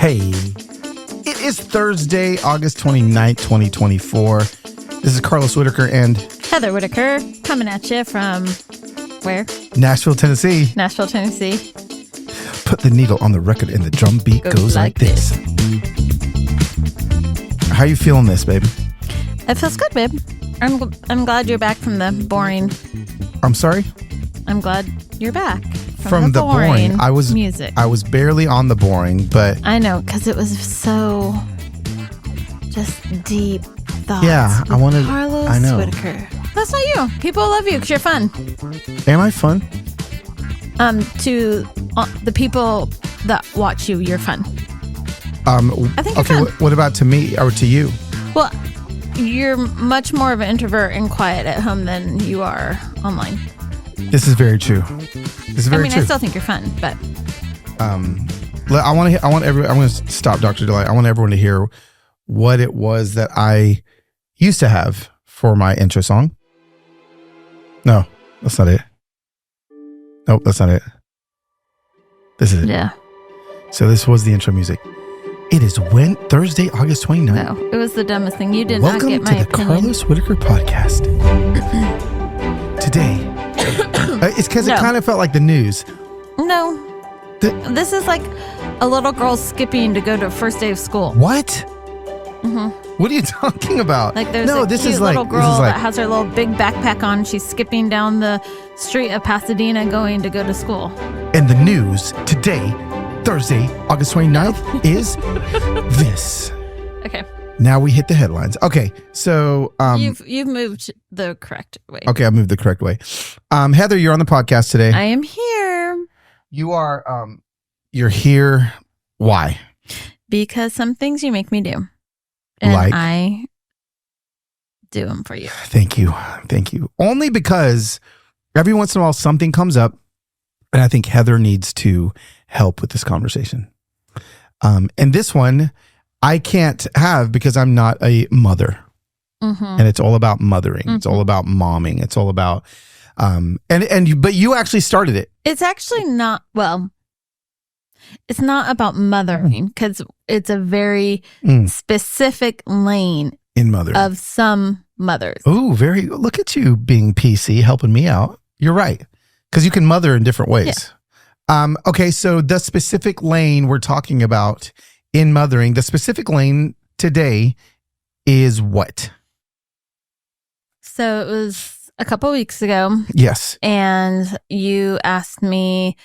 Hey, it is Thursday, August 29th, 2024. This is Carlos Whittaker and Heather Whittaker coming at you from where? Nashville, Tennessee. Nashville, Tennessee. Put the needle on the record and the drum beat goes like this. How you feeling this, babe? It feels good, babe. I'm glad you're back from the boring. I'm sorry? I'm glad you're back From the boring. Music. I was barely on the boring, but I know, because it was so just deep thoughts. Yeah, I wanted. Carlos I know. Whittaker. That's not you. People love you because you're fun. Am I fun? To the people that watch you, you're fun. I think okay. you're fun. What about to me or to you? Well, you're much more of an introvert and quiet at home than you are online. This is very true. This is very true. I still think you're fun, but I'm going to stop Dr. Delight. I want everyone to hear what it was that I used to have for my intro song. No, that's not it. Nope, that's not it. This is it. yeah. So this was the intro music. It is Thursday, August 29th. No, it was the dumbest thing. You did Welcome not get my to the opinion. Carlos Whittaker podcast. Today, it's because it kind of felt like the news. No. This is like a little girl skipping to go to first day of school. What? Mm-hmm. What are you talking about? Like there's a cute little girl that has her little big backpack on. She's skipping down the street of Pasadena going to go to school. And the news today, Thursday, August 29th, is this. Okay. Now we hit the headlines. Okay, so you've moved the correct way. Okay, I moved the correct way. Heather, you're on the podcast today. I am here. You are you're here. Why? Because some things you make me do. And Like? I do them for you. Thank you. Thank you. Only because every once in a while something comes up and I think Heather needs to help with this conversation. And this one I can't have because I'm not a mother. Mm-hmm. And it's all about mothering. Mm-hmm. It's all about momming. It's all about but you actually started it. It's actually not, well, it's not about mothering because it's a very specific lane in mothering of some mothers. Oh, look at you being PC, helping me out. You're right. Because you can mother in different ways. Yeah. Okay, so the specific lane we're talking about in mothering, the specific lane today is what? So it was a couple weeks ago. Yes. And you asked me,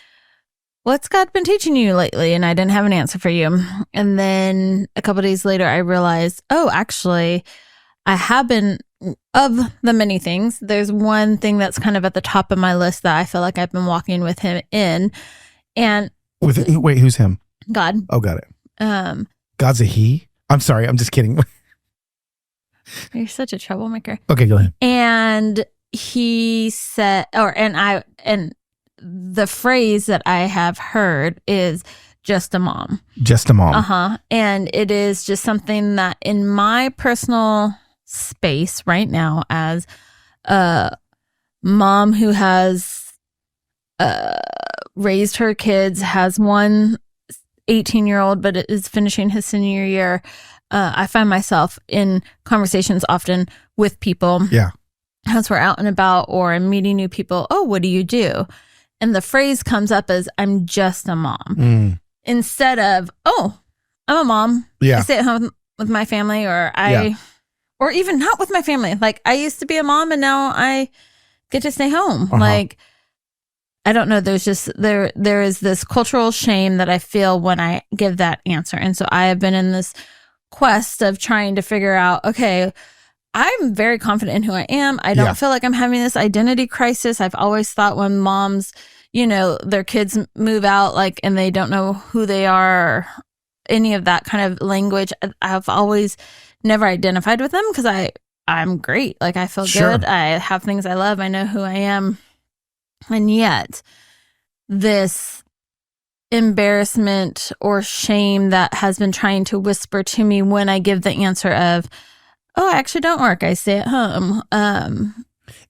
what's God been teaching you lately? And I didn't have an answer for you. And then a couple days later, I realized, actually, I have been, of the many things, there's one thing that's kind of at the top of my list that I feel like I've been walking with him in. And wait, who's him? God. Oh, got it. God's a he? I'm sorry, I'm just kidding. You're such a troublemaker. Okay, go ahead. And he said, and the phrase that I have heard is just a mom. Just a mom. Uh-huh. And it is just something that in my personal space right now as a mom who has raised her kids, has one 18-year-old, but is finishing his senior year. I find myself in conversations often with people. Yeah. As we're out and about or I'm meeting new people. Oh, what do you do? And the phrase comes up as I'm just a mom. Instead of, I'm a mom. Yeah. I stay at home with my family or or even not with my family. Like I used to be a mom and now I get to stay home. Uh-huh. Like, I don't know. There's just, there is this cultural shame that I feel when I give that answer. And so I have been in this quest of trying to figure out, okay, I'm very confident in who I am. I don't feel like I'm having this identity crisis. I've always thought when moms, their kids move out, like, and they don't know who they are, or any of that kind of language, I've always never identified with them because I'm great. Like, I feel good. I have things I love. I know who I am. And yet, this embarrassment or shame that has been trying to whisper to me when I give the answer of, I actually don't work. I stay at home.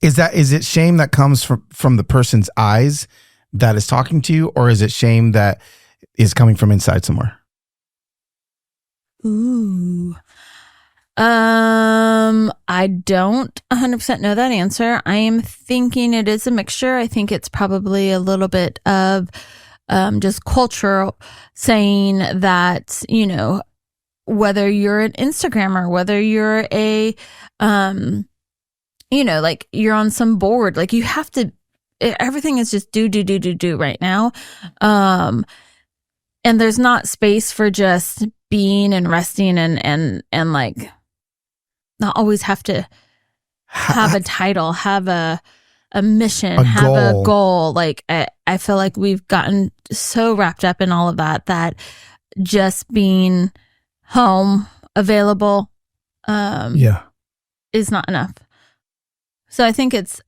Is it shame that comes from the person's eyes that is talking to you, or is it shame that is coming from inside somewhere? Ooh. I don't 100% know that answer. I am thinking it is a mixture. I think it's probably a little bit of just cultural saying that, you know, whether you're an Instagrammer, whether you're a, you know, like you're on some board, like you have to, everything is just do right now. And there's not space for just being and resting and like not always have to have a title, have a mission, have a goal. Like I feel like we've gotten so wrapped up in all of that just being home, available, is not enough. So I think it's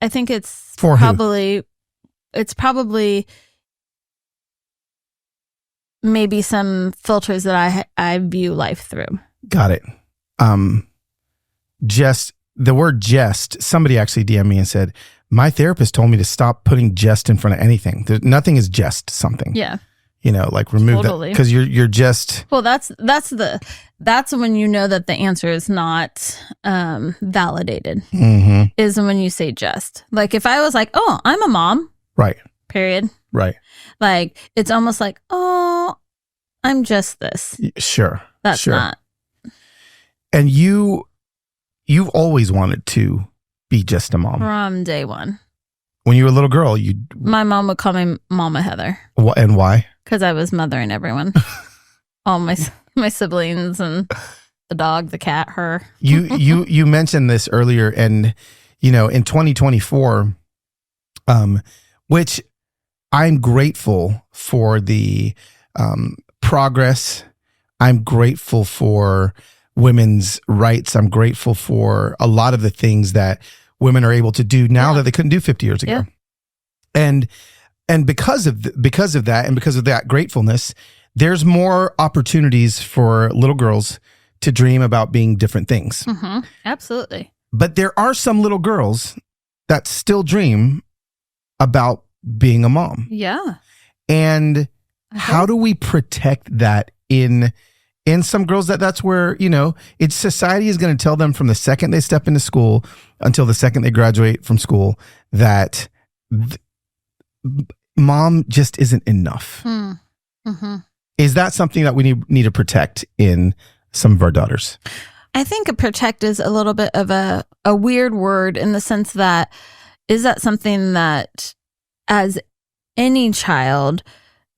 For probably maybe some filters that I view life through. Got it. Just the word just, somebody actually DM'd me and said, my therapist told me to stop putting just in front of anything. Nothing is just something. Yeah. You know, like remove that because you're just. Well, that's when you know that the answer is not validated. Mm-hmm. Is when you say just. Like if I was like, oh, I'm a mom. Right. Period. Right. Like it's almost like, oh, I'm just this. Sure. That's not. And you've always wanted to be just a mom from day one. When you were a little girl, my mom would call me Momma Heather. And why? Because I was mothering everyone, all my siblings and the dog, the cat, her. You mentioned this earlier, and you know, in 2024, which I'm grateful for the progress. I'm grateful for women's rights. I'm grateful for a lot of the things that women are able to do now that they couldn't do 50 years ago. Yeah. And because of that, and because of that gratefulness, there's more opportunities for little girls to dream about being different things. Mm-hmm. Absolutely. But there are some little girls that still dream about being a mom. Yeah. And how do we protect that in some girls that's where, you know, it's society is going to tell them from the second they step into school until the second they graduate from school that mom just isn't enough. Mm-hmm. Is that something that we need to protect in some of our daughters? I think protect is a little bit of a weird word in the sense that, is that something that as any child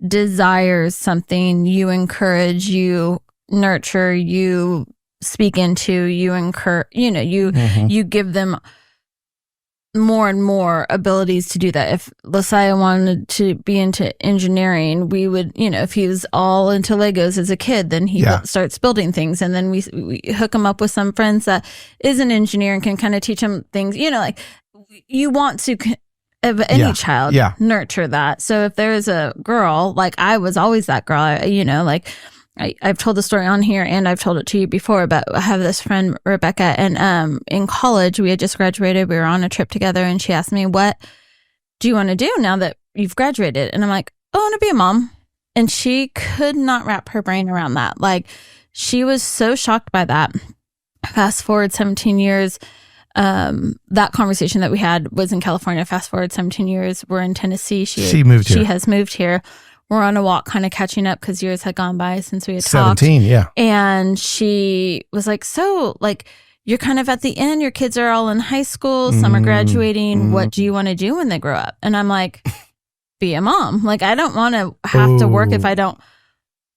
desires something, you encourage, you nurture, you speak into, you encourage, you know, you give them more and more abilities to do that. If Lasiah wanted to be into engineering, we would, you know, if he was all into Legos as a kid, then he starts building things. And then we hook him up with some friends that is an engineer and can kind of teach him things, you know, like you want to, of any child, nurture that. So if there is a girl, like I was always that girl, you know, like I've told the story on here and I've told it to you before, but I have this friend, Rebecca, and in college, we had just graduated. We were on a trip together and she asked me, what do you want to do now that you've graduated? And I'm like, I want to be a mom. And she could not wrap her brain around that. Like she was so shocked by that. Fast forward 17 years. That conversation that we had was in California. Fast forward 17 years. We're in Tennessee. She moved here. She has moved here. We're on a walk kind of catching up because years had gone by since we had 17, talked. And she was like, so like, you're kind of at the end, your kids are all in high school, some are graduating. What do you want to do when they grow up? And I'm like, be a mom. Like, I don't want to have to work if I don't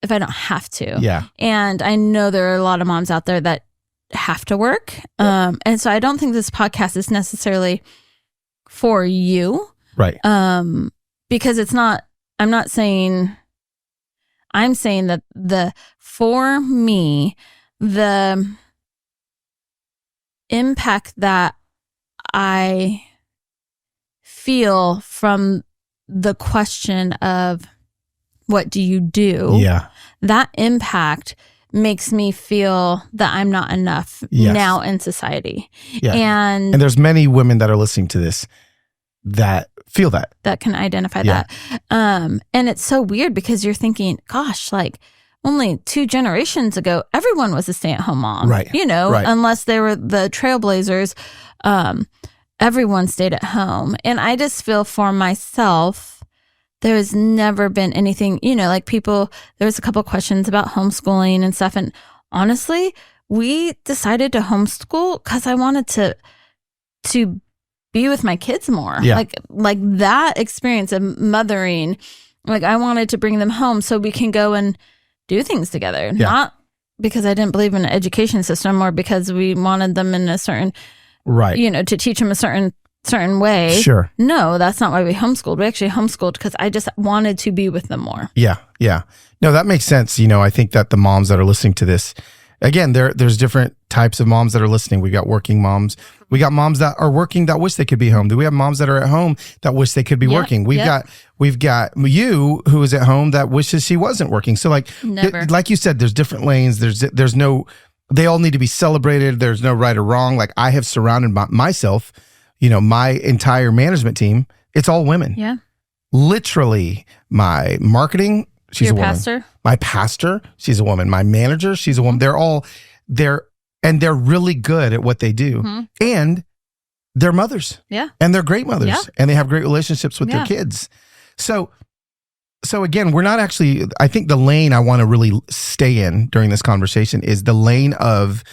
have to. Yeah. And I know there are a lot of moms out there that have to work. And so I don't think this podcast is necessarily for you. Right. Because it's not, I'm saying that for me, the impact that I feel from the question of what do you do? Yeah. That impact makes me feel that I'm not enough now in society. Yeah. And there's many women that are listening to this that feel that can identify that. And it's so weird because you're thinking, gosh, like only 2 generations ago, everyone was a stay-at-home mom, right? Unless they were the trailblazers, everyone stayed at home. And I just feel for myself, there has never been anything, like there was a couple questions about homeschooling and stuff. And honestly, we decided to homeschool because I wanted to be with my kids more. Yeah. Like that experience of mothering, like I wanted to bring them home so we can go and do things together. Yeah. Not because I didn't believe in an education system or because we wanted them in a certain, right, to teach them a certain way. Sure. No, that's not why we homeschooled. We actually homeschooled because I just wanted to be with them more. Yeah. Yeah. No, that makes sense. I think that the moms that are listening to this, again, there's different types of moms that are listening. We got working moms. We got moms that are working that wish they could be home. Do we have moms that are at home that wish they could be working? We've got you who is at home that wishes she wasn't working. So like you said, there's different lanes. There's no, they all need to be celebrated. There's no right or wrong. Like I have surrounded myself, my entire management team, it's all women. Yeah. Literally my marketing, she's a woman. Pastor? My pastor, she's a woman. My manager, she's a woman. They're really good at what they do. Mm-hmm. And they're mothers. Yeah. And they're great mothers. Yeah. And they have great relationships with their kids. So again, we're not actually, I think the lane I want to really stay in during this conversation is the lane of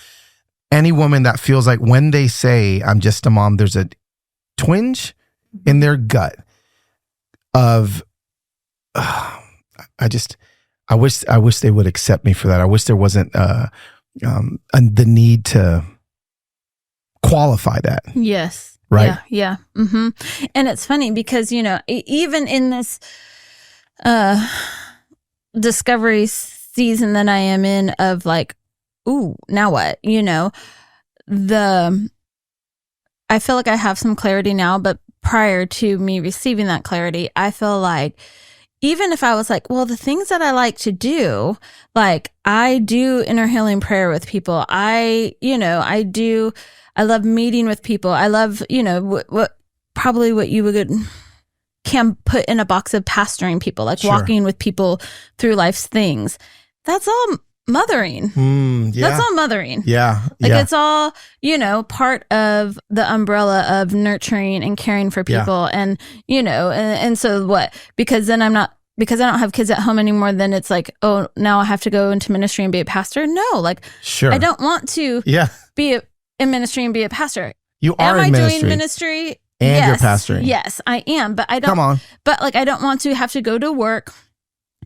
any woman that feels like when they say, I'm just a mom, there's a twinge in their gut of, I wish they would accept me for that. I wish there wasn't the need to qualify that. Yes. Right. Yeah. Mm-hmm. And it's funny because, even in this discovery season that I am in of like, ooh, now what? I feel like I have some clarity now, but prior to me receiving that clarity, I feel like even if I was like, well, the things that I like to do, like I do inner healing prayer with people. I love meeting with people. I love, what you can put in a box of pastoring people, like walking with people through life's things. That's all mothering. That's all mothering. Yeah. It's all, part of the umbrella of nurturing and caring for people. Yeah. And, and so what? Because then because I don't have kids at home anymore, then it's like, oh, now I have to go into ministry and be a pastor. No, like, I don't want to be in ministry and be a pastor. You are in ministry. Am I doing ministry? And you're pastoring. Yes, I am. But I don't. Come on. But I don't want to have to go to work,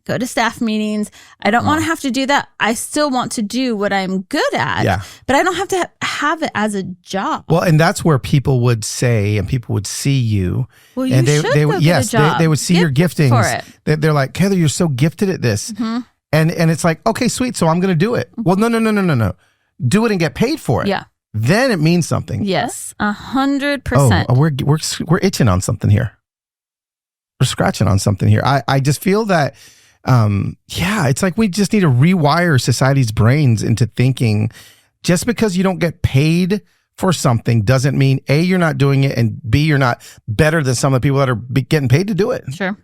go to staff meetings. I don't want to have to do that. I still want to do what I'm good at. Yeah. But I don't have to have it as a job. Well, and that's where people would say, and people would see you. Well, you should go get a job. They would see your giftings. They're like, Heather, you're so gifted at this. Mm-hmm. And it's like, okay, sweet. So I'm going to do it. Well, no. Do it and get paid for it. Yeah. Then it means something. Yes, 100%. Oh, we're itching on something here. We're scratching on something here. I just feel that, it's like we just need to rewire society's brains into thinking just because you don't get paid for something doesn't mean A, you're not doing it, and B, you're not better than some of the people that are getting paid to do it. Sure.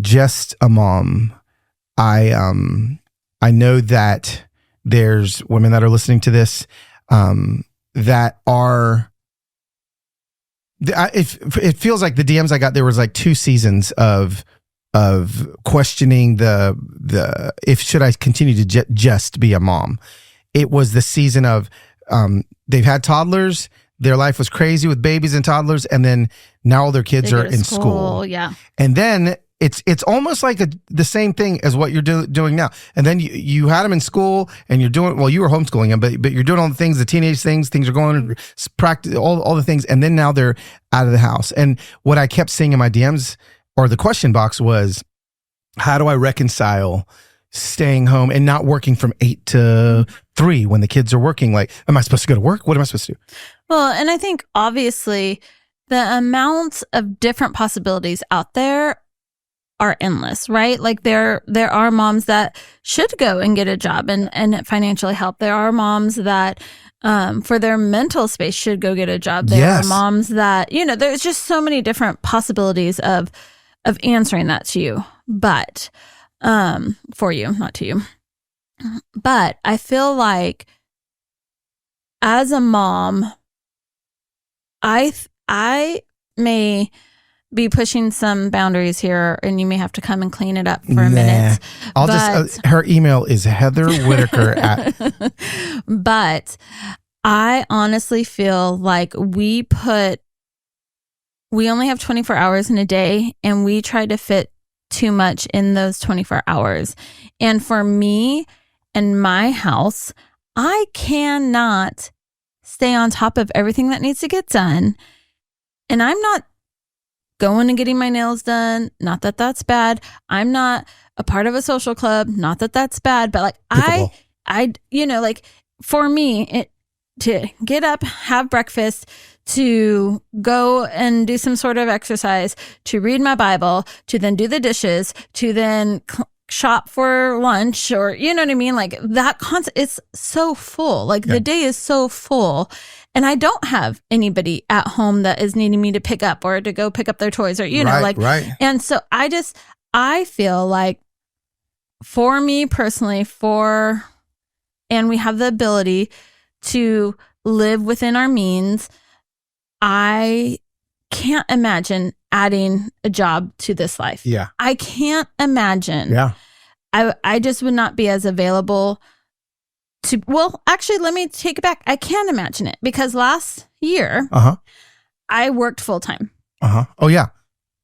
Just a mom. I know that there's women that are listening to this that are. It feels like the DMs I got, there was like 2 seasons of questioning the if should I continue to just be a mom. It was the season of they've had toddlers, their life was crazy with babies and toddlers, and then now all their kids are in school. Yeah, and then it's almost like the same thing as what you're doing now. And then you had them in school, and you're doing, well, you were homeschooling them, but you're doing all the things, the teenage things are going, practice all the things, and then now they're out of the house. And what I kept seeing in my DMs or the question box was, how do I reconcile staying home and not working from 8 to 3 when the kids are working? Like, am I supposed to go to work? What am I supposed to do? Well, and I think obviously the amount of different possibilities out there are endless, right? Like there are moms that should go and get a job and financially help. There are moms that for their mental space should go get a job. There are moms that, there's just so many different possibilities of answering that to you. But for you, not to you. But I feel like as a mom, I may be pushing some boundaries here, and you may have to come and clean it up for a minute. I'll just, her email is Heather Whittaker at. But I honestly feel like we only have 24 hours in a day, and we try to fit too much in those 24 hours. And for me and my house, I cannot stay on top of everything that needs to get done. And I'm not going and getting my nails done. Not that that's bad. I'm not a part of a social club. Not that that's bad. But like I, like for me, to get up, have breakfast, to go and do some sort of exercise, to read my Bible, to then do the dishes, to then shop for lunch, or you know what I mean? Like that concept, it's so full. Like the day is so full. And I don't have anybody at home that is needing me to pick up or to go pick up their toys or, Right. And so I feel like for me personally, and we have the ability to live within our means. I can't imagine adding a job to this life. Yeah. I can't imagine. Yeah. I just would not be as available to, well, actually, let me take it back. I can imagine it because last year, I worked full time. Oh, yeah.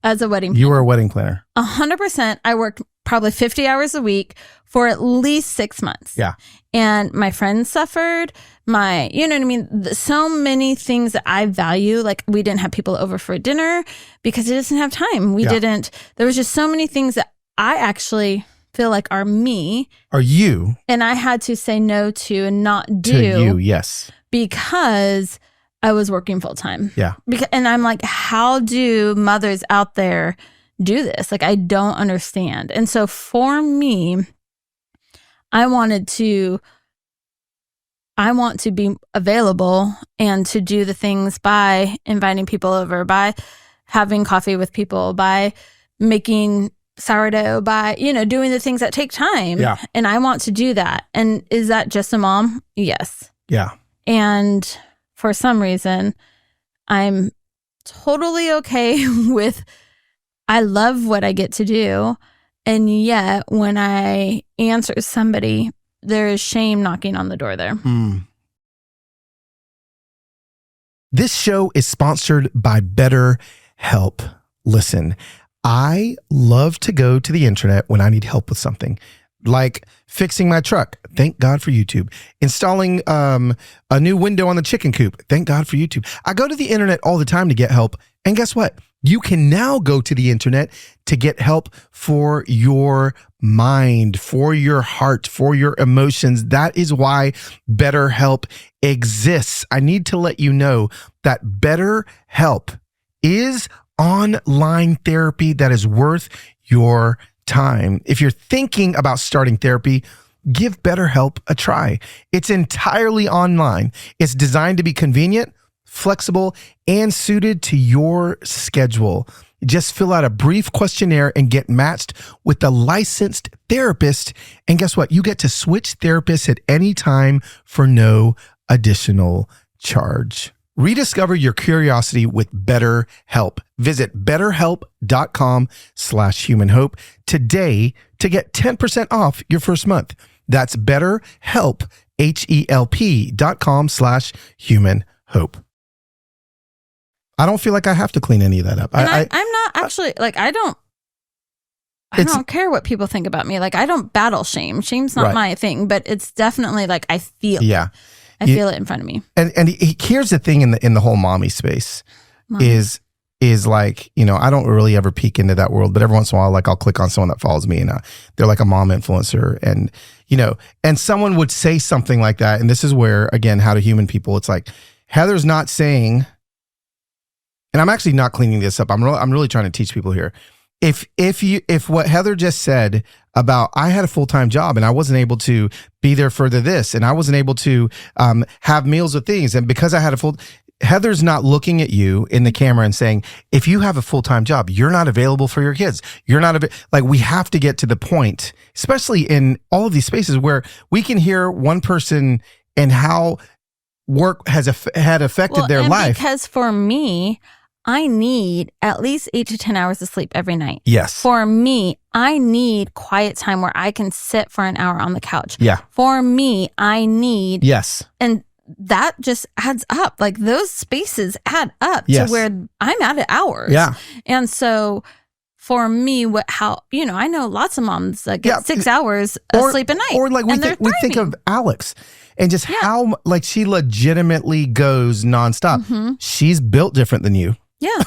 As a wedding planner. You were a wedding planner. 100%. I worked probably 50 hours a week for at least 6 months. Yeah. And my friends suffered. You know what I mean? So many things that I value. Like we didn't have people over for dinner because it doesn't have time. There was just so many things that I actually feel like are me. Are you? And I had to say no to and not do. To you, yes. Because I was working full time. Yeah. And I'm like, how do mothers out there do this? Like, I don't understand. And so for me, I want to be available and to do the things by inviting people over, by having coffee with people, by making sourdough, by, doing the things that take time. Yeah. And I want to do that. And is that just a mom? Yes. Yeah. And for some reason, I'm totally okay with, I love what I get to do. And yet when I answer somebody, there is shame knocking on the door there. This show is sponsored by BetterHelp. Listen, I love to go to the internet when I need help with something, like fixing my truck. Thank God for YouTube. Installing a new window on the chicken coop. Thank God for YouTube. I go to the internet all the time to get help. And guess what? You can now go to the internet to get help for your mind, for your heart, for your emotions. That is why BetterHelp exists. I need to let you know that BetterHelp is online therapy that is worth your time. If you're thinking about starting therapy, give BetterHelp a try. It's entirely online. It's designed to be convenient, flexible, and suited to your schedule. Just fill out a brief questionnaire and get matched with a licensed therapist. And guess what? You get to switch therapists at any time for no additional charge. Rediscover your curiosity with BetterHelp. Visit betterhelp.com/humanhope today to get 10% off your first month. That's BetterHelp, HELP.com/humanhope. I don't feel like I have to clean any of that up. And I'm not actually, like, I don't care what people think about me. Like, I don't battle shame. Shame's not my thing, but it's definitely like I feel it. I feel it in front of me. And here's the thing in the whole mommy space is like, I don't really ever peek into that world, but every once in a while, like I'll click on someone that follows me and they're like a mom influencer, and and someone would say something like that. And this is where, again, how to human people, it's like, Heather's not saying, and I'm actually not cleaning this up. I'm really trying to teach people here. If what Heather just said about, I had a full-time job and I wasn't able to be there for this, and I wasn't able to have meals with things, and because I had Heather's not looking at you in the camera and saying, if you have a full-time job, you're not available for your kids. You're not like, we have to get to the point, especially in all of these spaces where we can hear one person and how work had affected their life. Because for me, I need at least 8 to 10 hours of sleep every night. Yes. For me, I need quiet time where I can sit for an hour on the couch. Yeah. For me, I need. Yes. And that just adds up. Like those spaces add up to where I'm at hours. Yeah. And so for me, I know lots of moms that get 6 hours of sleep a night. Or like we think of Alex and just how like she legitimately goes nonstop. Mm-hmm. She's built different than you. Yeah.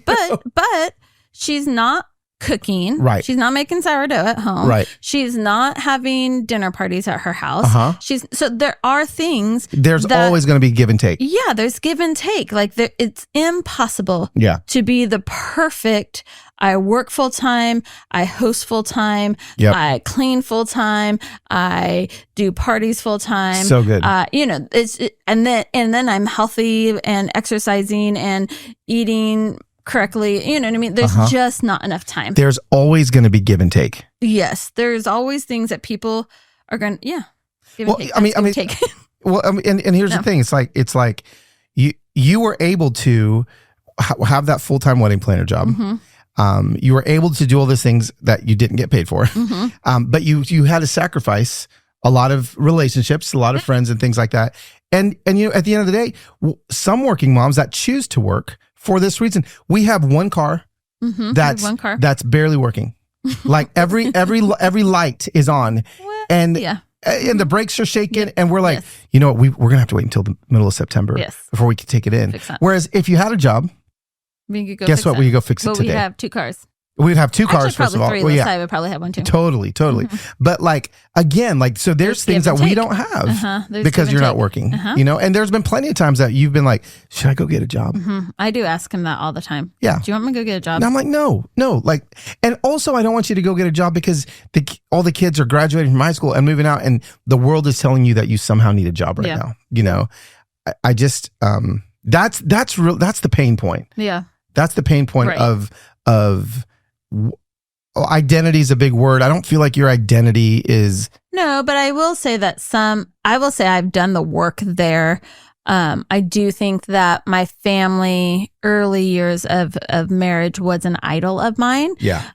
But she's not cooking. Right. She's not making sourdough at home. Right. She's not having dinner parties at her house. So there are things. There's always going to be give and take. Yeah, there's give and take. Like it's impossible to be the perfect. I work full time. I host full time. Yep. I clean full time. I do parties full time. So good. And then I'm healthy and exercising and eating correctly. You know what I mean? There's just not enough time. There's always going to be give and take. Yes. There's always things that people are going to, give and take. Take. Well, and here's the thing. It's like you were able to have that full-time wedding planner job. Mm-hmm. You were able to do all those things that you didn't get paid for. Mm-hmm. But you had to sacrifice a lot of relationships, a lot of friends and things like that. And at the end of the day, some working moms that choose to work for this reason, we have one car that's barely working. Like every light is on, and the brakes are shaking, and we're like, you know what, we're gonna have to wait until the middle of September before we can take it in. Whereas if you had a job, we could go guess what, we could go fix it today. We have 2 cars. We'd have 2 cars, first of all. 3. Well, I would probably have one too. Totally. Mm-hmm. But like, again, like, so there's things that we don't have because you're not working, and there's been plenty of times that you've been like, should I go get a job? Mm-hmm. I do ask him that all the time. Yeah. Do you want me to go get a job? And I'm like, no. Like, and also I don't want you to go get a job because all the kids are graduating from high school and moving out and the world is telling you that you somehow need a job right now. I just, that's the pain point. Yeah. That's the pain point of identity is a big word. I don't feel like your identity is. No, but I will say that I've done the work there. I do think that my family early years of marriage was an idol of mine. Yeah.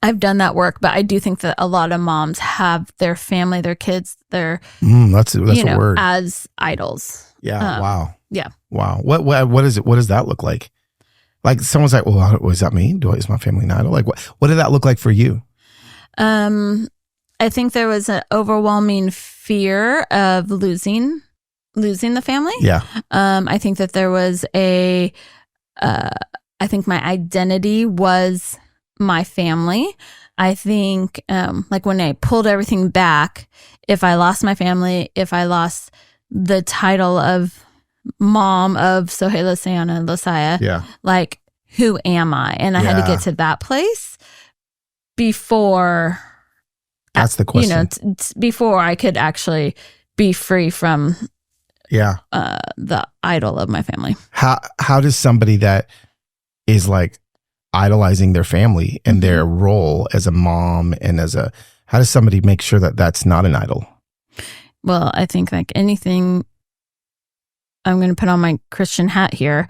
I've done that work, but I do think that a lot of moms have their family, their kids, that's a word, as idols. Yeah. Wow. Yeah. Wow. What is it? What does that look like? Like someone's like, well, what does that mean? Is my family an idol? Like what did that look like for you? I think there was an overwhelming fear of losing the family. Yeah. I think that there was I think my identity was my family. I think like when I pulled everything back, if I lost my family, if I lost the title of mom of Sohela, Sayana, and Losiah, like, who am I? And I had to get to that place before. That's the question. Before I could actually be free from the idol of my family. How does somebody that is like idolizing their family and their role as a mom and how does somebody make sure that that's not an idol? Well, I think like anything, I'm going to put on my Christian hat here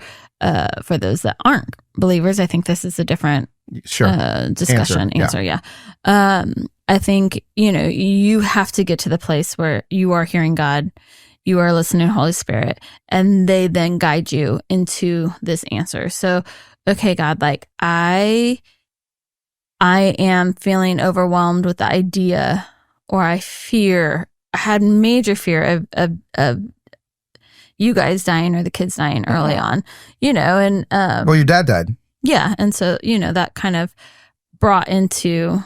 for those that aren't believers. I think this is a different discussion. Answer. Yeah. I think, you have to get to the place where you are hearing God, you are listening to Holy Spirit, and they then guide you into this answer. So, okay, God, like I am feeling overwhelmed with the idea, or I had major fear of you guys dying or the kids dying early on, and well, your dad died. Yeah. And so, that kind of brought into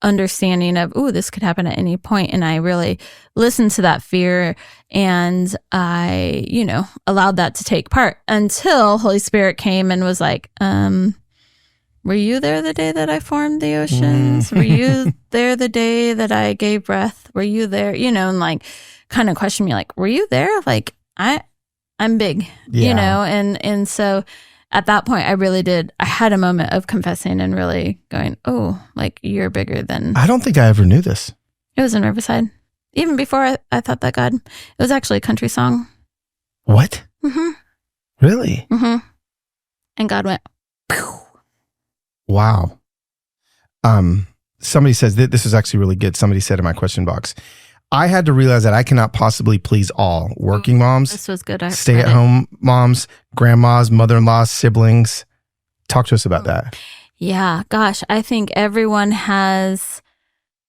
understanding of, this could happen at any point. And I really listened to that fear and I, allowed that to take part until Holy Spirit came and was like, were you there the day that I formed the oceans? Were you there the day that I gave breath? Were you there? And like kind of question me like, were you there? Like, I I'm big, you know, and so at that point I had a moment of confessing and really going, oh, like you're bigger than. I don't think I ever knew this. It was in Riverside. Even before I thought that God, it was actually a country song. What? Mm-hmm. Really? Mm-hmm. And God went, pew. Wow. Somebody says this is actually really good. Somebody said in my question box, I had to realize that I cannot possibly please all working moms. This was good. Stay-at-home moms, grandmas, mother-in-laws, siblings. Talk to us about that. Yeah, gosh, I think everyone has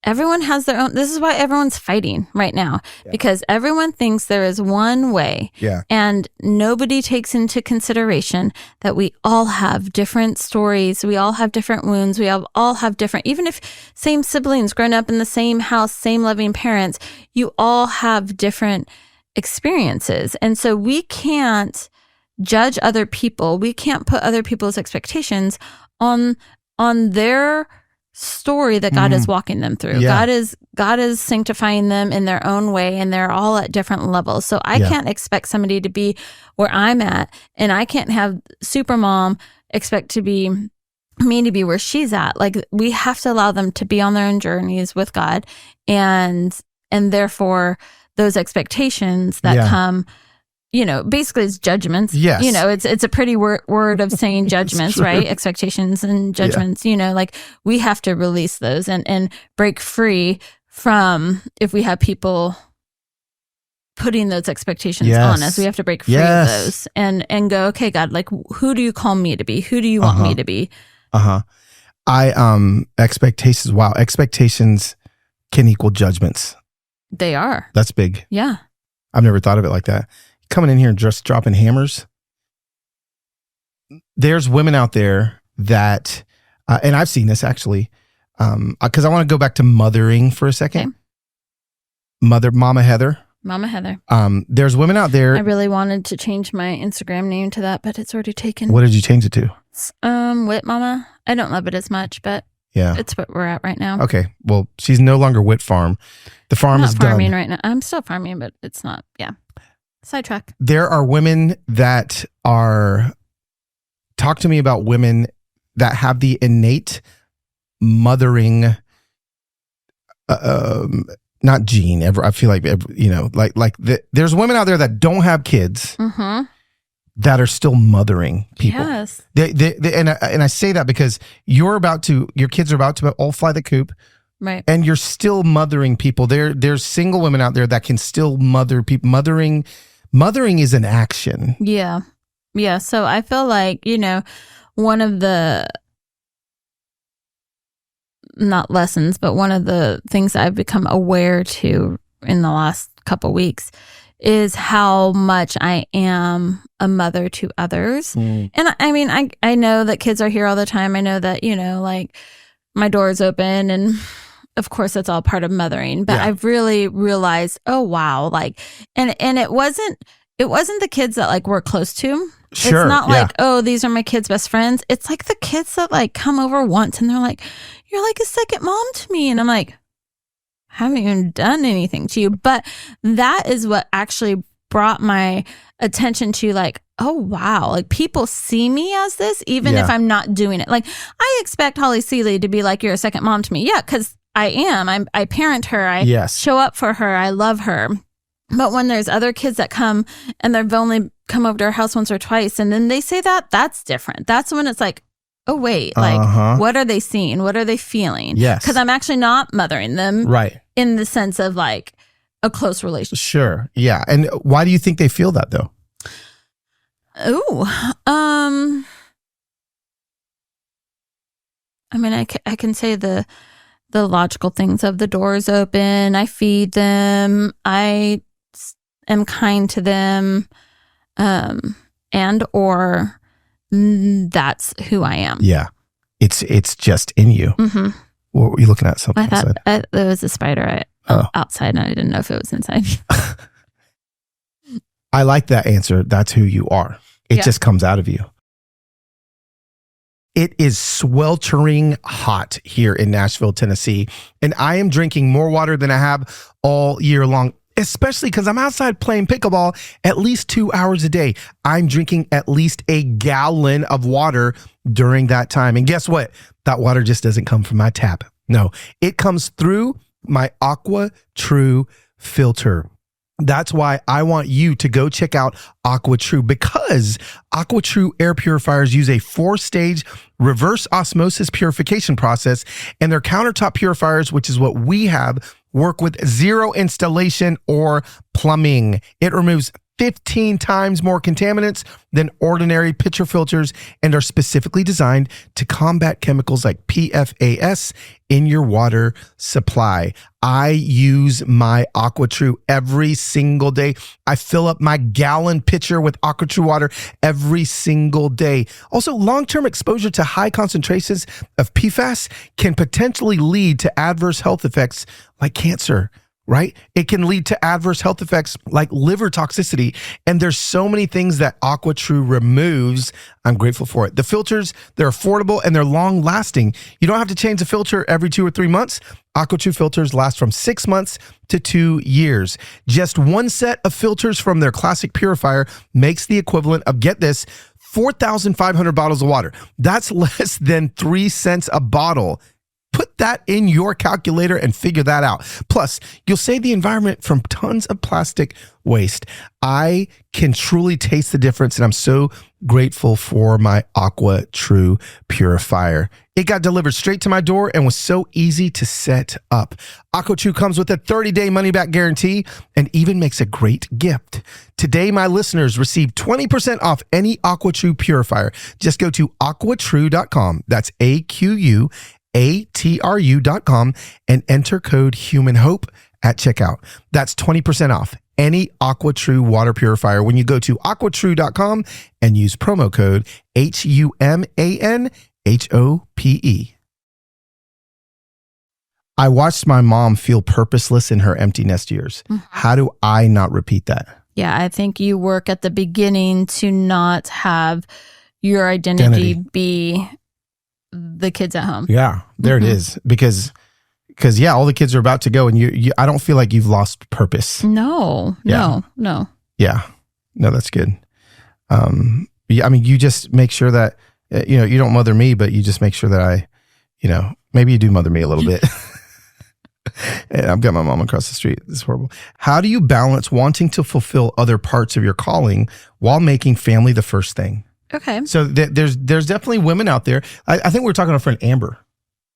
their own. This is why everyone's fighting right now, because everyone thinks there is one way. Yeah. And nobody takes into consideration that we all have different stories. We all have different wounds. We all have different, even if same siblings grown up in the same house, same loving parents, you all have different experiences. And so we can't judge other people. We can't put other people's expectations on their story that God is walking them through. Yeah. God is sanctifying them in their own way, and they're all at different levels. So I can't expect somebody to be where I'm at, and I can't have super mom expect me to be where she's at. Like, we have to allow them to be on their own journeys with God, and therefore those expectations that come, you know, basically it's judgments. Yes. You know, it's a pretty word of saying judgments, right? Expectations and judgments, you know, like we have to release those and break free from, if we have people putting those expectations on us, we have to break free of those and go, okay, God, like, who do you call me to be? Who do you want me to be? Expectations. Wow. Expectations can equal judgments. They are. That's big. Yeah. I've never thought of it like that. Coming in here and just dropping hammers. There's women out there that, and I've seen this actually, because I want to go back to mothering for a second. Okay. Momma Heather. Momma Heather. There's women out there. I really wanted to change my Instagram name to that, but it's already taken. What did you change it to? Whit Mama. I don't love it as much, but it's what we're at right now. Okay. Well, she's no longer Whit Farm. The farm is done. I'm not farming right now. I'm still farming, but it's not. Yeah. Sidetrack. There are women that are, talk to me about women that have the innate mothering, not gene ever. I feel like, you know, there's women out there that don't have kids that are still mothering people. Yes. And I say that because your kids are about to all fly the coop. Right. And you're still mothering people. There's single women out there that can still mother people. Mothering is an action. Yeah. Yeah. So I feel like, you know, one of the, not lessons, but one of the things I've become aware to in the last couple weeks is how much I am a mother to others. And I mean, I know that kids are here all the time. I know that, you know, like my door is open, and of course that's all part of mothering, but I've really realized, oh wow, like, and it wasn't the kids that like we're close to. Sure, it's not like, oh, these are my kids' best friends. It's like the kids that like come over once and they're like, you're like a second mom to me. And I'm like, I haven't even done anything to you. But that is what actually brought my attention to like, oh wow, like people see me as this, even if I'm not doing it. Like, I expect Holly Seeley to be like, you're a second mom to me. Yeah, because I am. I parent her. I show up for her. I love her. But when there's other kids that come and they've only come over to our house once or twice, and then they say that's different. That's when it's like, oh wait, like what are they seeing? What are they feeling? Yes. Because I'm actually not mothering them. Right. In the sense of like a close relationship. Sure. Yeah. And why do you think they feel that though? I mean, I can say the logical things of the doors open, I feed them, I am kind to them, and or that's who I am. Yeah. It's just in you. Mm-hmm. What were you looking at? Something I thought there was a spider outside, and I didn't know if it was inside. I like that answer. That's who you are. It just comes out of you. It is sweltering hot here in Nashville, Tennessee, and I am drinking more water than I have all year long. especially because I'm outside playing pickleball at least 2 hours a day. I'm drinking at least a gallon of water during that time. And guess what? That water just doesn't come from my tap. No, it comes through my AquaTru filter. That's why I want you to go check out AquaTru, because AquaTru air purifiers use a 4-stage reverse osmosis purification process, and their countertop purifiers, which is what we have, work with zero installation or plumbing. It removes 15 times more contaminants than ordinary pitcher filters and are specifically designed to combat chemicals like PFAS in your water supply. I use my AquaTru every single day. I fill up my gallon pitcher with AquaTru water every single day. Also, long-term exposure to high concentrations of PFAS can potentially lead to adverse health effects like cancer. Right? It can lead to adverse health effects like liver toxicity. And there's so many things that AquaTru removes. I'm grateful for it. The filters, they're affordable and they're long lasting. You don't have to change the filter every 2 or 3 months. AquaTru filters last from 6 months to 2 years. Just one set of filters from their classic purifier makes the equivalent of, get this, 4,500 bottles of water. That's less than 3 cents a bottle. Put that in your calculator and figure that out. Plus, you'll save the environment from tons of plastic waste. I can truly taste the difference, and I'm so grateful for my AquaTru purifier. It got delivered straight to my door and was so easy to set up. AquaTru comes with a 30-day money-back guarantee and even makes a great gift. Today, my listeners receive 20% off any AquaTru purifier. Just go to aquatru.com. That's AQUATRU.com and enter code HUMANHOPE at checkout. That's 20% off any AquaTru water purifier when you go to aquatru.com and use promo code HUMANHOPE. I watched my mom feel purposeless in her empty nest years. Mm-hmm. How do I not repeat that? Yeah, I think you work at the beginning to not have your identity be the kids at home. Yeah, there it is. Because yeah, all the kids are about to go and you I don't feel like you've lost purpose. No. Yeah, no, that's good. Yeah, I mean, you just make sure that, you don't mother me, but you just make sure that I, maybe you do mother me a little bit. And I've got my mom across the street. It's horrible. How do you balance wanting to fulfill other parts of your calling while making family the first thing? Okay. So there's definitely women out there. I think we're talking about a friend Amber.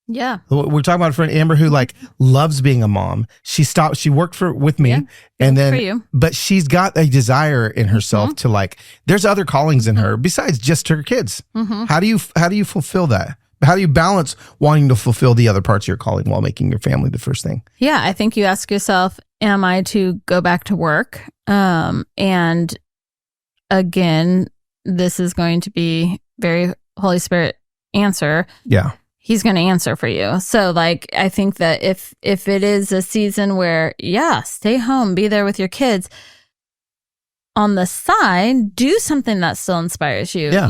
Yeah. We're talking about a friend Amber who loves being a mom. She worked with me, and then but she's got a desire in herself to there's other callings in her besides just her kids. Mm-hmm. How do you fulfill that? How do you balance wanting to fulfill the other parts of your calling while making your family the first thing? Yeah, I think you ask yourself, am I to go back to work? And again, this is going to be very Holy Spirit answer. Yeah. He's going to answer for you. So I think that if it is a season where, stay home, be there with your kids, on the side, do something that still inspires you. Yeah.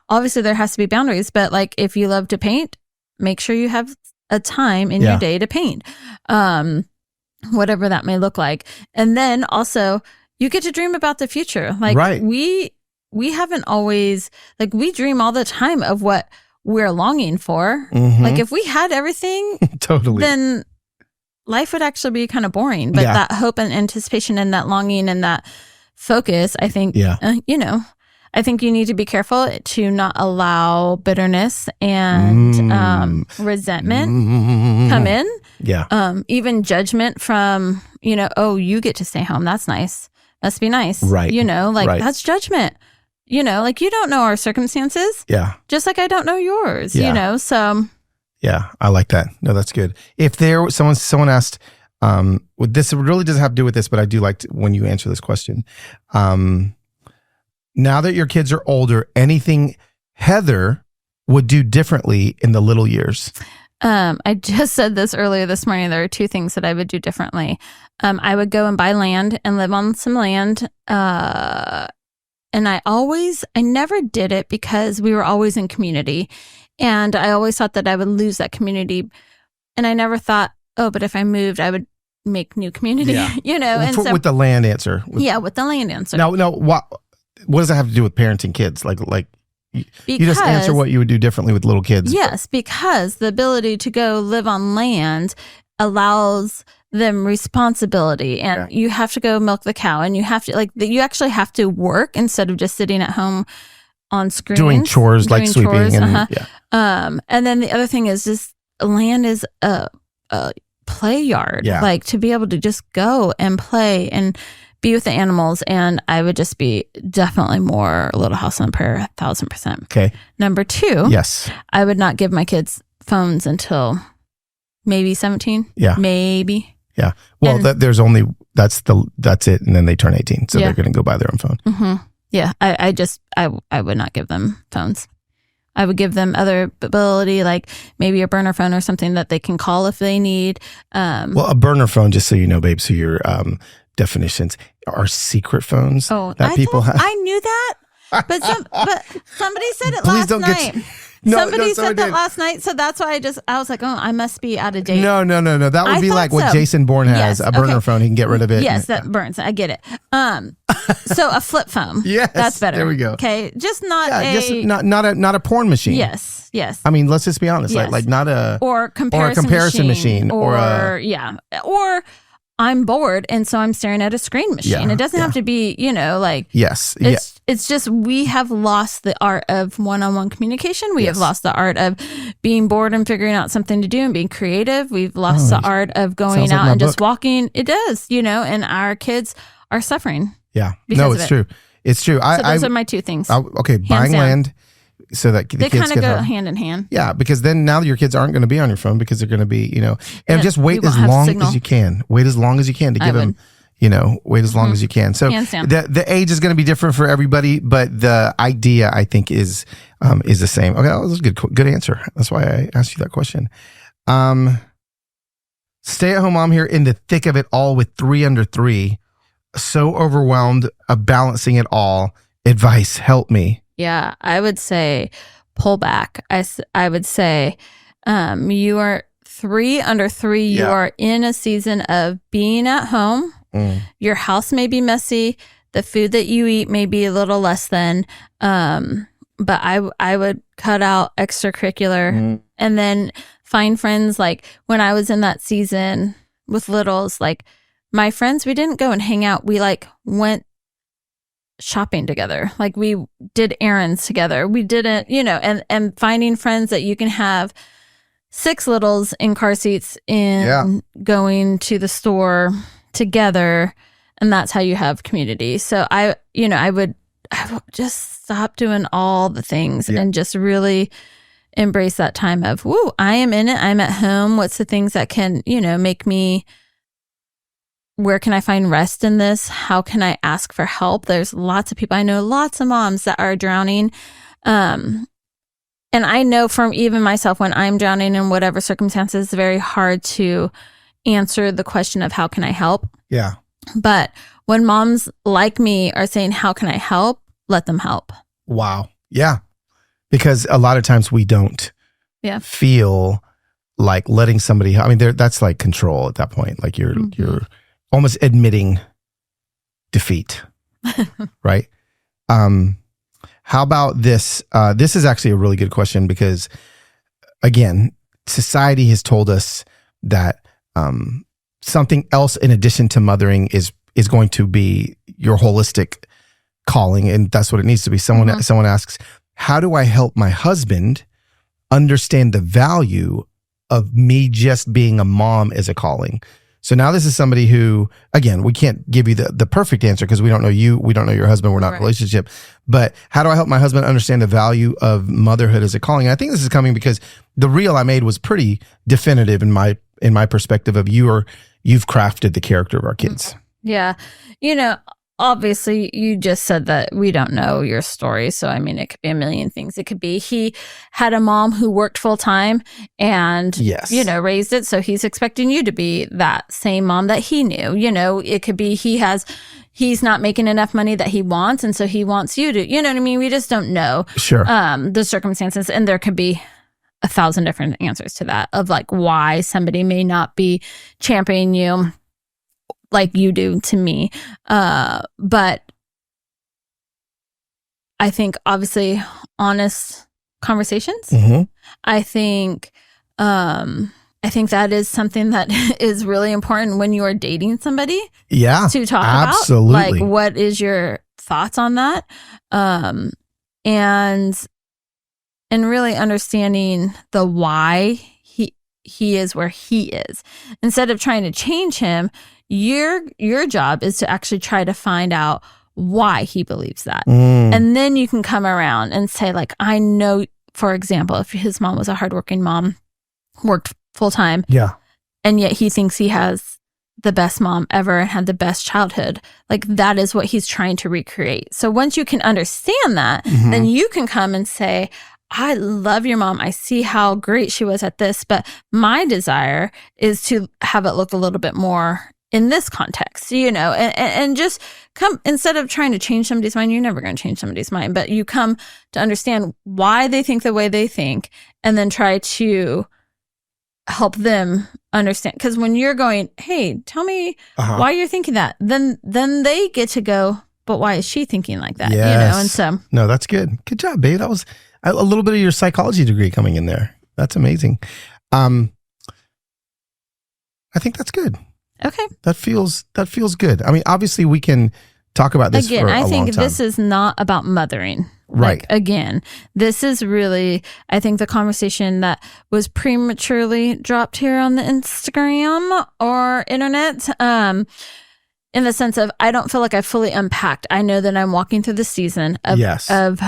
Obviously there has to be boundaries, but if you love to paint, make sure you have a time in your day to paint. Whatever that may look like. And then also you get to dream about the future. Right. We haven't always, we dream all the time of what we're longing for. Mm-hmm. If we had everything, totally, then life would actually be kind of boring. But that hope and anticipation and that longing and that focus, I think, I think you need to be careful to not allow bitterness and resentment come in. Yeah. Even judgment from, you get to stay home. That's nice. Must be nice. Right. Right. That's judgment. You don't know our circumstances. Yeah. Just like I don't know yours, so. Yeah, I like that. No, that's good. If someone asked, this really doesn't have to do with this, but I do like when you answer this question. Now that your kids are older, anything Heather would do differently in the little years? I just said this earlier this morning. There are 2 things that I would do differently. I would go and buy land and live on some land. And I never did it because we were always in community. And I always thought that I would lose that community. And I never thought, but if I moved, I would make new community, you know. And so with the land answer. With the land answer. No, what does that have to do with parenting kids? Like you just answer what you would do differently with little kids. Yes, because the ability to go live on land allows them responsibility, and you have to go milk the cow, and you have to you actually have to work instead of just sitting at home on screens doing chores like sweeping and then the other thing is just land is a play yard, like to be able to just go and play and be with the animals. And I would just be definitely more Little House on the Prairie, 1,000%. Okay. Number 2, I would not give my kids phones until maybe 17. Maybe. Yeah. Well, that's it, and then they turn 18, so they're going to go buy their own phone. Mm-hmm. Yeah, I would not give them phones. I would give them other ability, like maybe a burner phone or something that they can call if they need. Well, a burner phone, just so you know, babe, so your definitions are secret phones that people have. I knew that, but somebody said it last night. Somebody said that last night, so that's why I was like, oh, I must be out of date. No. That would be like what Jason Bourne has, a burner phone. He can get rid of it. Yes, that burns. I get it. So a flip phone. Yes, that's better. There we go. Okay, just not not a porn machine. Yes. I mean, let's just be honest. Like not a comparison machine or I'm bored, and so I'm staring at a screen machine. It doesn't have to be, it's just we have lost the art of one-on-one communication. We have lost the art of being bored and figuring out something to do and being creative. We've lost the art of going out and just walking. It does, and our kids are suffering. Yeah. No, it's true. It's true. So those are my 2 things. Buying land so that the they kids kind of go hand in hand. Yeah, because then now your kids aren't going to be on your phone because they're going to be, and just wait as long as you can. Wait as long as you can to give them, wait as long as you can. So the age is going to be different for everybody, but the idea I think is the same. Okay, that was a good answer. That's why I asked you that question. Stay-at-home mom here in the thick of it all with 3 under 3. So overwhelmed of balancing it all. Advice, help me. Yeah, I would say pull back. I would say you are 3 under 3. You are in a season of being at home. Your house may be messy. The food that you eat may be a little less than. But I would cut out extracurricular and then find friends. Like when I was in that season with littles, like my friends, we didn't go and hang out. We went shopping together. Like we did errands together. We didn't, and finding friends that you can have 6 littles in car seats and going to the store together. And that's how you have community. So I would just stop doing all the things and just really embrace that time of, woo, I am in it. I'm at home. What's the things that can, make me, where can I find rest in this? How can I ask for help? There's lots of people. I know lots of moms that are drowning. And I know from even myself, when I'm drowning in whatever circumstances, it's very hard to answer the question of how can I help? Yeah. But when moms like me are saying, how can I help? Let them help. Wow. Yeah. Because a lot of times we don't feel like letting somebody, that's like control at that point. Like you're almost admitting defeat, right? How about this? This is actually a really good question because, again, society has told us that something else in addition to mothering is going to be your holistic calling, and that's what it needs to be. Someone asks, how do I help my husband understand the value of me just being a mom as a calling? So now this is somebody who, again, we can't give you the perfect answer because we don't know you, we don't know your husband, we're not in a relationship. But how do I help my husband understand the value of motherhood as a calling? And I think this is coming because the reel I made was pretty definitive in my perspective of you've crafted the character of our kids. Yeah. Obviously, you just said that we don't know your story. So, it could be a million things. It could be he had a mom who worked full time and, raised it. So he's expecting you to be that same mom that he knew. It could be he's not making enough money that he wants. And so he wants you to, we just don't know the circumstances. And there could be 1,000 different answers to that of like why somebody may not be championing you like you do to me. But I think obviously honest conversations. I think that is something that is really important when you are dating somebody. Yeah, to talk absolutely. about. Like, what is your thoughts on that? And really understanding the why he is where he is. Instead of trying to change him, your job is to actually try to find out why he believes that. And then you can come around and say, like, I know, for example, if his mom was a hardworking mom, worked full time. Yeah. And yet he thinks he has the best mom ever and had the best childhood. Like, that is what he's trying to recreate. So once you can understand that, then you can come and say, I love your mom. I see how great she was at this, but my desire is to have it look a little bit more in this context, and just come, instead of trying to change somebody's mind. You're never going to change somebody's mind, but you come to understand why they think the way they think, and then try to help them understand. Because when you're going, hey, tell me why you're thinking that, then they get to go, but why is she thinking like that? Yes. And so. No, that's good. Good job, babe. That was a little bit of your psychology degree coming in there. That's amazing. I think that's good. Okay. That feels good. I mean, obviously we can talk about this again, for a long time. I think this is not about mothering. Right. Like, again, this is really, I think, the conversation that was prematurely dropped here on the Instagram or internet, in the sense of, I don't feel like I fully unpacked. I know that I'm walking through the season of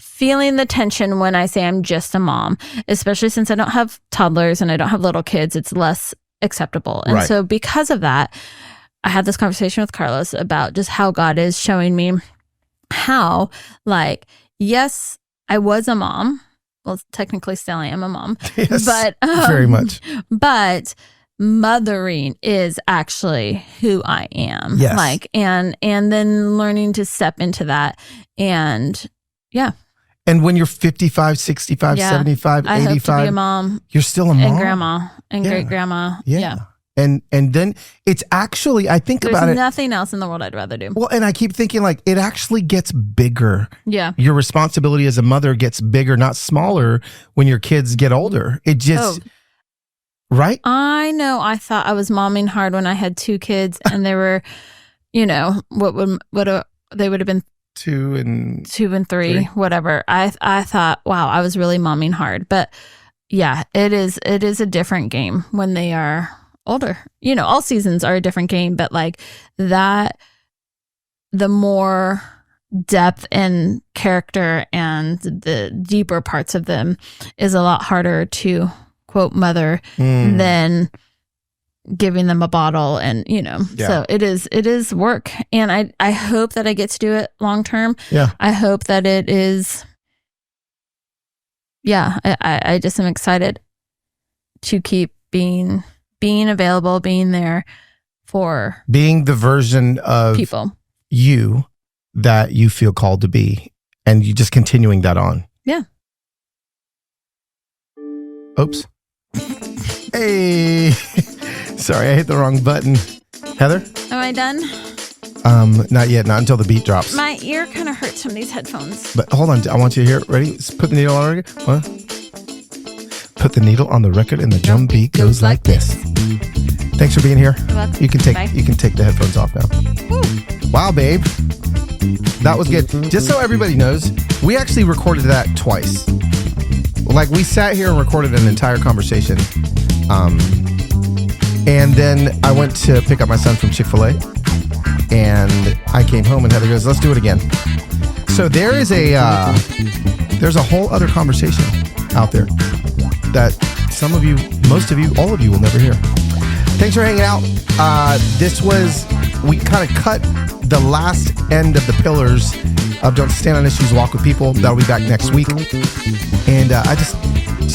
feeling the tension when I say I'm just a mom, especially since I don't have toddlers and I don't have little kids. It's less acceptable. And so because of that, I had this conversation with Carlos about just how God is showing me how, like, yes, I was a mom. Well, technically still I am a mom. Yes, but very much. But mothering is actually who I am. Yes. Like, and then learning to step into that. And And when you're 55, 65, 75, I 85, hope to be a mom, you're still a mom. and grandma and great grandma. Yeah. And then it's actually, I think There's about it. nothing else in the world I'd rather do. Well, and I keep thinking, like, it actually gets bigger. Yeah. Your responsibility as a mother gets bigger, not smaller, when your kids get older. It just, right? I know. I thought I was momming hard when I had 2 kids, and they were, they would have been 2 and 3, whatever. I thought, wow, I was really momming hard. But yeah, it is a different game when they are older. All seasons are a different game, but like that, the more depth and character and the deeper parts of them is a lot harder to quote mother than giving them a bottle. And so it is work, and I hope that I get to do it long term. I hope that it is. I just am excited to keep being available, being there for being the version of people, you that you feel called to be, and you just continuing that on. Oops. Hey, sorry, I hit the wrong button. Heather? Am I done? Not yet, not until the beat drops. My ear kind of hurts from these headphones. But hold on, I want you to hear it. Ready? Let's put the needle on the record. What? Put the needle on the record and the drum beat goes like this. Thanks for being here. You're welcome. You can take Bye. the headphones off now. Woo. Wow, babe. That was good. Just so everybody knows, we actually recorded that twice. Like, we sat here and recorded an entire conversation. And then I went to pick up my son from Chick-fil-A, and I came home and Heather goes, let's do it again. So there's a whole other conversation out there that some of you, most of you, all of you will never hear. Thanks for hanging out. We kind of cut the last end of the pillars of Don't Stand on Issues, Walk with People. That'll be back next week. And I just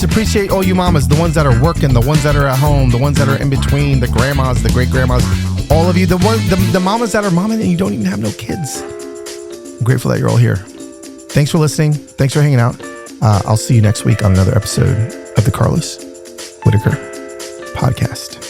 appreciate all you mamas, the ones that are working, the ones that are at home, the ones that are in between, the grandmas, the great grandmas, all of you, the mamas that are momming and you don't even have no kids. I'm grateful that you're all here. Thanks for listening. Thanks for hanging out. I'll see you next week on another episode of the Carlos Whittaker podcast.